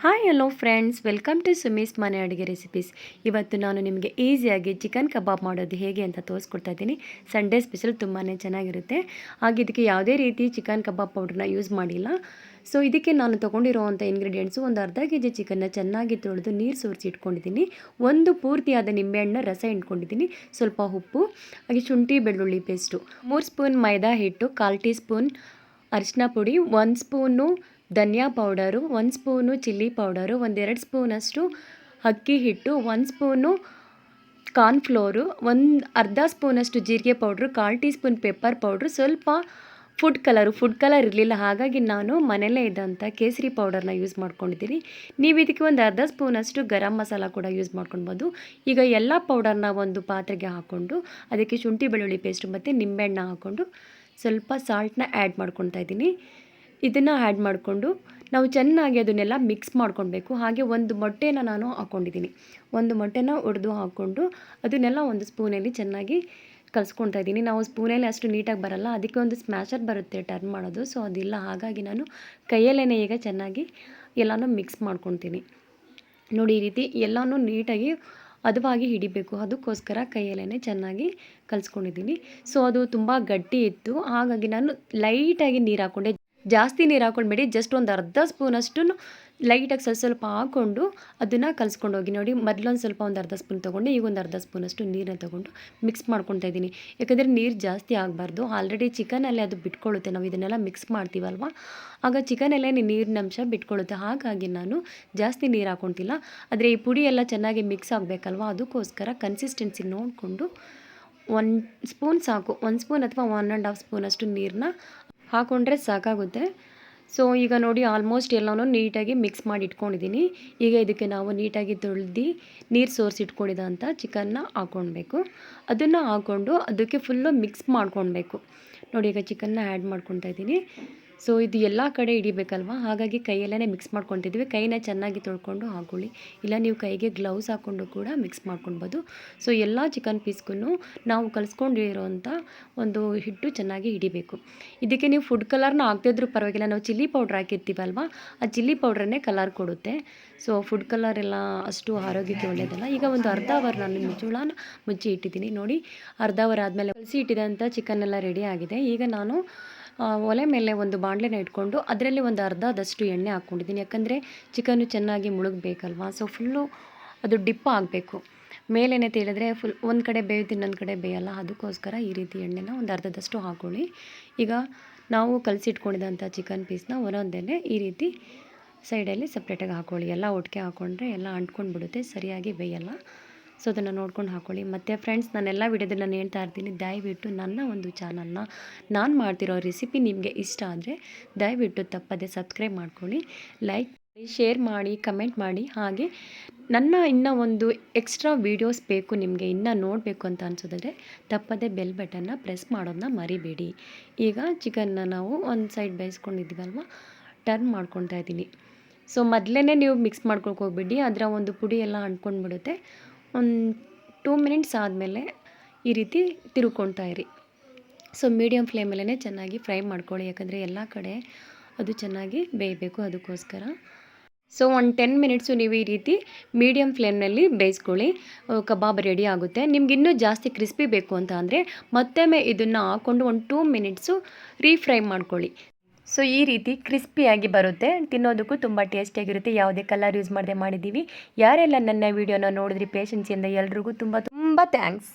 Hi hello friends, welcome to Sumi's ಮನೆ ಅಡುಗೆ recipes. ಇವತ್ತು ನಾನು ನಿಮಗೆ ಈಸಿಯಾಗಿ ಚಿಕನ್ ಕಬಾಬ್ ಮಾಡೋದು ಹೇಗೆ ಅಂತ ತೋರಿಸ್ಕೊಡ್ತಾ ಇದ್ದೀನಿ. ಸಂಡೇ ಸ್ಪೆಷಲ್ ತುಂಬಾ ಚೆನ್ನಾಗಿರುತ್ತೆ. ಹಾಗೆ ಇದಕ್ಕೆ ಯಾವುದೇ ರೀತಿ ಚಿಕನ್ ಕಬಾಬ್ ಪೌಡ್ರನ್ನ ಯೂಸ್ ಮಾಡಿಲ್ಲ. ಸೊ ಇದಕ್ಕೆ ನಾನು ತೊಗೊಂಡಿರೋವಂಥ ಇಂಗ್ರೀಡಿಯೆಂಟ್ಸು, ಒಂದು ಅರ್ಧ kg ಚಿಕನ್ನ ಚೆನ್ನಾಗಿ ತೊಳೆದು ನೀರು ಸೋರಿಸಿ ಇಟ್ಕೊಂಡಿದ್ದೀನಿ. ಒಂದು ಪೂರ್ತಿಯಾದ ನಿಂಬೆಹಣ್ಣು ರಸ ಇಟ್ಕೊಂಡಿದ್ದೀನಿ. ಸ್ವಲ್ಪ ಉಪ್ಪು, ಹಾಗೆ ಶುಂಠಿ ಬೆಳ್ಳುಳ್ಳಿ ಪೇಸ್ಟು, 3 ಸ್ಪೂನ್ ಮೈದಾ ಹಿಟ್ಟು, 1/4 ಟೀ ಸ್ಪೂನ್ ಅರಿಶಿನ ಪುಡಿ, 1 ಸ್ಪೂನು ಧನಿಯಾ ಪೌಡರು, 1 ಸ್ಪೂನು ಚಿಲ್ಲಿ ಪೌಡರು, 1-2 ಸ್ಪೂನಷ್ಟು ಅಕ್ಕಿ ಹಿಟ್ಟು, 1 ಸ್ಪೂನು ಕಾರ್ನ್ಫ್ಲೋರು, ಅರ್ಧ ಸ್ಪೂನಷ್ಟು ಜೀರಿಗೆ powder, 1/4 tea spoon pepper powder, ಸ್ವಲ್ಪ ಫುಡ್ ಕಲರ್ ಇರಲಿಲ್ಲ, ಹಾಗಾಗಿ ನಾನು ಮನೆಯಲ್ಲೇ ಇದ್ದಂಥ ಕೇಸರಿ ಪೌಡರ್ನ ಯೂಸ್ ಮಾಡ್ಕೊಂಡಿದ್ದೀನಿ. ನೀವು ಇದಕ್ಕೆ ಒಂದು ಅರ್ಧ ಸ್ಪೂನಷ್ಟು ಗರಂ ಮಸಾಲ ಕೂಡ ಯೂಸ್ ಮಾಡ್ಕೊಳ್ಬೋದು. ಈಗ ಎಲ್ಲ ಪೌಡರ್ನ ಒಂದು ಪಾತ್ರೆಗೆ ಹಾಕ್ಕೊಂಡು ಅದಕ್ಕೆ ಶುಂಠಿ ಬೆಳ್ಳುಳ್ಳಿ ಪೇಸ್ಟು ಮತ್ತು ನಿಂಬೆಹಣ್ಣು ಹಾಕ್ಕೊಂಡು ಸ್ವಲ್ಪ ಸಾಲ್ಟನ್ನ ಆ್ಯಡ್ ಮಾಡ್ಕೊತಾ ಇದ್ದೀನಿ. ಇದನ್ನು ಆ್ಯಡ್ ಮಾಡಿಕೊಂಡು ನಾವು ಚೆನ್ನಾಗಿ ಅದನ್ನೆಲ್ಲ ಮಿಕ್ಸ್ ಮಾಡ್ಕೊಳ್ಬೇಕು. ಹಾಗೆ ಒಂದು ಮೊಟ್ಟೆನ ನಾನು ಹಾಕ್ಕೊಂಡಿದ್ದೀನಿ. ಒಂದು ಮೊಟ್ಟೆನ ಒಡೆದು ಹಾಕ್ಕೊಂಡು ಅದನ್ನೆಲ್ಲ ಒಂದು ಸ್ಪೂನಲ್ಲಿ ಚೆನ್ನಾಗಿ ಕಲಿಸ್ಕೊಳ್ತಾ ಇದ್ದೀನಿ. ನಾವು ಸ್ಪೂನಲ್ಲಿ ಅಷ್ಟು ನೀಟಾಗಿ ಬರಲ್ಲ, ಅದಕ್ಕೆ ಒಂದು ಸ್ಮ್ಯಾಶರ್ ಬರುತ್ತೆ ಟರ್ನ್ ಮಾಡೋದು, ಸೊ ಅದಿಲ್ಲ, ಹಾಗಾಗಿ ನಾನು ಕೈಯಲ್ಲೇ ಈಗ ಚೆನ್ನಾಗಿ ಎಲ್ಲನೂ ಮಿಕ್ಸ್ ಮಾಡ್ಕೊತೀನಿ. ನೋಡಿ, ಈ ರೀತಿ ಎಲ್ಲನೂ ನೀಟಾಗಿ ಹದವಾಗಿ ಹಿಡಿಬೇಕು, ಅದಕ್ಕೋಸ್ಕರ ಕೈಯಲ್ಲೇ ಚೆನ್ನಾಗಿ ಕಲಿಸ್ಕೊಂಡಿದ್ದೀನಿ. ಸೊ ಅದು ತುಂಬ ಗಟ್ಟಿ ಇತ್ತು, ಹಾಗಾಗಿ ನಾನು ಲೈಟಾಗಿ ನೀರು ಹಾಕ್ಕೊಂಡೆ. ಜಾಸ್ತಿ ನೀರು ಹಾಕ್ಕೊಳ್ಬೇಡಿ, ಜಸ್ಟ್ ಒಂದು ಅರ್ಧ ಸ್ಪೂನಷ್ಟು ಲೈಟಾಗಿ ಸ್ವಲ್ಪ ಹಾಕ್ಕೊಂಡು ಅದನ್ನು ಕಲಿಸ್ಕೊಂಡು ಹೋಗಿ. ನೋಡಿ, ಮೊದಲೊಂದು ಸ್ವಲ್ಪ ಒಂದು ಅರ್ಧ ಸ್ಪೂನ್ ತೊಗೊಂಡು ಈಗ ಒಂದು ಅರ್ಧ ಸ್ಪೂನಷ್ಟು ನೀರನ್ನ ತೊಗೊಂಡು ಮಿಕ್ಸ್ ಮಾಡ್ಕೊತಾ ಇದ್ದೀನಿ. ಯಾಕಂದರೆ ನೀರು ಜಾಸ್ತಿ ಆಗಬಾರ್ದು, ಆಲ್ರೆಡಿ ಚಿಕನಲ್ಲೇ ಅದು ಬಿಟ್ಕೊಳ್ಳುತ್ತೆ. ನಾವು ಇದನ್ನೆಲ್ಲ ಮಿಕ್ಸ್ ಮಾಡ್ತೀವಲ್ವ, ಆಗ ಚಿಕನಲ್ಲೇ ನೀರಿನ ಅಂಶ ಬಿಟ್ಕೊಳ್ಳುತ್ತೆ, ಹಾಗಾಗಿ ನಾನು ಜಾಸ್ತಿ ನೀರು ಹಾಕ್ಕೊತಿಲ್ಲ. ಆದರೆ ಈ ಪುಡಿ ಎಲ್ಲ ಚೆನ್ನಾಗಿ ಮಿಕ್ಸ್ ಆಗಬೇಕಲ್ವ, ಅದಕ್ಕೋಸ್ಕರ ಕನ್ಸಿಸ್ಟೆನ್ಸಿ ನೋಡಿಕೊಂಡು 1 ಸ್ಪೂನ್ ಸಾಕು, 1 ಸ್ಪೂನ್ ಅಥವಾ 1.5 ಸ್ಪೂನಷ್ಟು ನೀರನ್ನ ಹಾಕ್ಕೊಂಡ್ರೆ ಸಾಕಾಗುತ್ತೆ. ಸೊ ಈಗ ನೋಡಿ, ಆಲ್ಮೋಸ್ಟ್ ಎಲ್ಲನೂ ನೀಟಾಗಿ ಮಿಕ್ಸ್ ಮಾಡಿ ಇಟ್ಕೊಂಡಿದ್ದೀನಿ. ಈಗ ಇದಕ್ಕೆ ನಾವು ನೀಟಾಗಿ ತೊಳೆದು ನೀರು ಸೋರಿಸಿ ಇಟ್ಕೊಂಡಿದ್ದಂಥ ಚಿಕನ್ನ ಹಾಕ್ಕೊಳ್ಬೇಕು. ಅದನ್ನು ಹಾಕ್ಕೊಂಡು ಅದಕ್ಕೆ ಫುಲ್ಲು ಮಿಕ್ಸ್ ಮಾಡ್ಕೊಳ್ಬೇಕು. ನೋಡಿ, ಈಗ ಚಿಕನ್ನ ಆ್ಯಡ್ ಮಾಡ್ಕೊತಾ ಇದ್ದೀನಿ. ಸೊ ಇದು ಎಲ್ಲ ಕಡೆ ಹಿಡಿಬೇಕಲ್ವ, ಹಾಗಾಗಿ ಕೈಯಲ್ಲೇ ಮಿಕ್ಸ್ ಮಾಡ್ಕೊತಿದ್ವಿ. ಕೈನ ಚೆನ್ನಾಗಿ ತೊಳ್ಕೊಂಡು ಹಾಕೊಳ್ಳಿ, ಇಲ್ಲ ನೀವು ಕೈಗೆ ಗ್ಲೌಸ್ ಹಾಕ್ಕೊಂಡು ಕೂಡ ಮಿಕ್ಸ್ ಮಾಡ್ಕೊಳ್ಬೋದು. ಸೊ ಎಲ್ಲ ಚಿಕನ್ ಪೀಸ್ಗೂ ನಾವು ಕಲಿಸ್ಕೊಂಡಿರೋಂಥ ಒಂದು ಹಿಟ್ಟು ಚೆನ್ನಾಗಿ ಹಿಡಿಬೇಕು. ಇದಕ್ಕೆ ನೀವು ಫುಡ್ ಕಲರ್ನ ಹಾಕ್ತಿದ್ರೂ ಪರವಾಗಿಲ್ಲ, ನಾವು ಚಿಲ್ಲಿ ಪೌಡ್ರ್ ಹಾಕಿರ್ತೀವಲ್ವ, ಆ ಚಿಲ್ಲಿ ಪೌಡ್ರನ್ನೇ ಕಲರ್ ಕೊಡುತ್ತೆ. ಸೊ ಫುಡ್ ಕಲರ್ ಎಲ್ಲ ಅಷ್ಟು ಆರೋಗ್ಯಕ್ಕೆ ಒಳ್ಳೆಯದಲ್ಲ. ಈಗ ಒಂದು ಅರ್ಧ ಅವರ್ ನಾನು ಮುಚ್ಚಳನ ಮುಚ್ಚಿ ಇಟ್ಟಿದ್ದೀನಿ. ನೋಡಿ, ಅರ್ಧ ಅವರ್ ಆದಮೇಲೆ ಕಲಸಿ ಇಟ್ಟಿದಂಥ ಚಿಕನ್ ಎಲ್ಲ ರೆಡಿ ಆಗಿದೆ. ಈಗ ನಾನು ಒಲೆ ಮೇಲೆ ಒಂದು ಬಾಣಲೆನ ಇಟ್ಕೊಂಡು ಅದರಲ್ಲಿ ಒಂದು ಅರ್ಧದಷ್ಟು ಎಣ್ಣೆ ಹಾಕ್ಕೊಂಡಿದ್ದೀನಿ. ಯಾಕಂದರೆ ಚಿಕನ್ನು ಚೆನ್ನಾಗಿ ಮುಳುಗಬೇಕಲ್ವ, ಸೊ ಫುಲ್ಲು ಅದು ಡಿಪ್ ಆಗಬೇಕು. ಮೇಲೇನೆ ತೇಲಿದ್ರೆ ಫುಲ್ ಒಂದು ಕಡೆ ಬೇಯುತ್ತೆ, ಇನ್ನೊಂದು ಕಡೆ ಬೇಯಲ್ಲ, ಅದಕ್ಕೋಸ್ಕರ ಈ ರೀತಿ ಎಣ್ಣೆನ ಒಂದು ಅರ್ಧದಷ್ಟು ಹಾಕ್ಕೊಳ್ಳಿ. ಈಗ ನಾವು ಕಲಸಿಟ್ಕೊಂಡಿದ್ದಂಥ ಚಿಕನ್ ಪೀಸ್ನ ಒಂದೊಂದೇ ಈ ರೀತಿ ಸೈಡಲ್ಲಿ ಸಪ್ರೇಟಾಗಿ ಹಾಕ್ಕೊಳ್ಳಿ. ಎಲ್ಲ ಒಟ್ಟಿಗೆ ಹಾಕ್ಕೊಂಡ್ರೆ ಎಲ್ಲ ಅಂಟ್ಕೊಂಡು ಬಿಡುತ್ತೆ, ಸರಿಯಾಗಿ ಬೇಯಲ್ಲ. ಸೊ ಅದನ್ನು ನೋಡ್ಕೊಂಡು ಹಾಕ್ಕೊಳ್ಳಿ. ಮತ್ತು ಫ್ರೆಂಡ್ಸ್, ನಾನೆಲ್ಲ ವಿಡಿಯೋದಲ್ಲಿ ನಾನು ಹೇಳ್ತಾ ಇರ್ತೀನಿ, ದಯವಿಟ್ಟು ನನ್ನ ಒಂದು ಚಾನಲ್ನ, ನಾನು ಮಾಡ್ತಿರೋ ರೆಸಿಪಿ ನಿಮಗೆ ಇಷ್ಟ ಆದರೆ ದಯವಿಟ್ಟು ತಪ್ಪದೆ ಸಬ್ಸ್ಕ್ರೈಬ್ ಮಾಡ್ಕೊಳ್ಳಿ, ಲೈಕ್ ಮಾಡಿ, ಶೇರ್ ಮಾಡಿ, ಕಮೆಂಟ್ ಮಾಡಿ. ಹಾಗೆ ನನ್ನ ಇನ್ನೂ ಒಂದು ಎಕ್ಸ್ಟ್ರಾ ವೀಡಿಯೋಸ್ ಬೇಕು ನಿಮಗೆ, ಇನ್ನೂ ನೋಡಬೇಕು ಅಂತ ಅನಿಸೋದಾದರೆ ತಪ್ಪದೆ ಬೆಲ್ ಬಟನ್ನ ಪ್ರೆಸ್ ಮಾಡೋದನ್ನ ಮರಿಬೇಡಿ. ಈಗ ಚಿಕನ್ನ ನಾವು ಒಂದು ಸೈಡ್ ಬೇಯಿಸ್ಕೊಂಡಿದ್ದೀವಲ್ವ, ಟರ್ನ್ ಮಾಡ್ಕೊತಾ ಇದ್ದೀನಿ. ಸೊ ಮೊದಲೇ ನೀವು ಮಿಕ್ಸ್ ಮಾಡ್ಕೊಳಕ್ಕೆ ಹೋಗ್ಬಿಡಿ, ಅದರ ಒಂದು ಪುಡಿ ಎಲ್ಲ ಅಂಟ್ಕೊಂಡ್ಬಿಡುತ್ತೆ. ಒಂದು 2 ಮಿನಿಟ್ಸ್ ಆದಮೇಲೆ ಈ ರೀತಿ ತಿರುಗ್ಕೊಳ್ತಾ ಇರಿ. ಸೊ ಮೀಡಿಯಮ್ ಫ್ಲೇಮಲ್ಲೇ ಚೆನ್ನಾಗಿ ಫ್ರೈ ಮಾಡ್ಕೊಳ್ಳಿ, ಯಾಕಂದರೆ ಎಲ್ಲ ಕಡೆ ಅದು ಚೆನ್ನಾಗಿ ಬೇಯಬೇಕು, ಅದಕ್ಕೋಸ್ಕರ. ಸೊ ಒಂದು 10 ಮಿನಿಟ್ಸು ನೀವು ಈ ರೀತಿ ಮೀಡಿಯಮ್ ಫ್ಲೇಮ್ನಲ್ಲಿ ಬೇಯಿಸ್ಕೊಳ್ಳಿ, ಕಬಾಬ್ ರೆಡಿ ಆಗುತ್ತೆ. ನಿಮ್ಗೆ ಇನ್ನೂ ಜಾಸ್ತಿ ಕ್ರಿಸ್ಪಿ ಬೇಕು ಅಂತ ಅಂದರೆ ಮತ್ತೊಮ್ಮೆ ಇದನ್ನು ಹಾಕ್ಕೊಂಡು ಒಂದು 2 ಮಿನಿಟ್ಸು ರೀಫ್ರೈ ಮಾಡ್ಕೊಳ್ಳಿ. ಸೊ ಈ ರೀತಿ ಕ್ರಿಸ್ಪಿಯಾಗಿ ಬರುತ್ತೆ, ತಿನ್ನೋದಕ್ಕೂ ತುಂಬ ಟೇಸ್ಟಿಯಾಗಿರುತ್ತೆ. ಯಾವುದೇ ಕಲರ್ ಯೂಸ್ ಮಾಡದೆ ಮಾಡಿದ್ದೀವಿ. ಯಾರೆಲ್ಲ ನನ್ನ ವೀಡಿಯೋನ ನೋಡಿದ್ರಿ ಪೇಷನ್ಸಿಂದ ಎಲ್ರಿಗೂ ತುಂಬ ಥ್ಯಾಂಕ್ಸ್.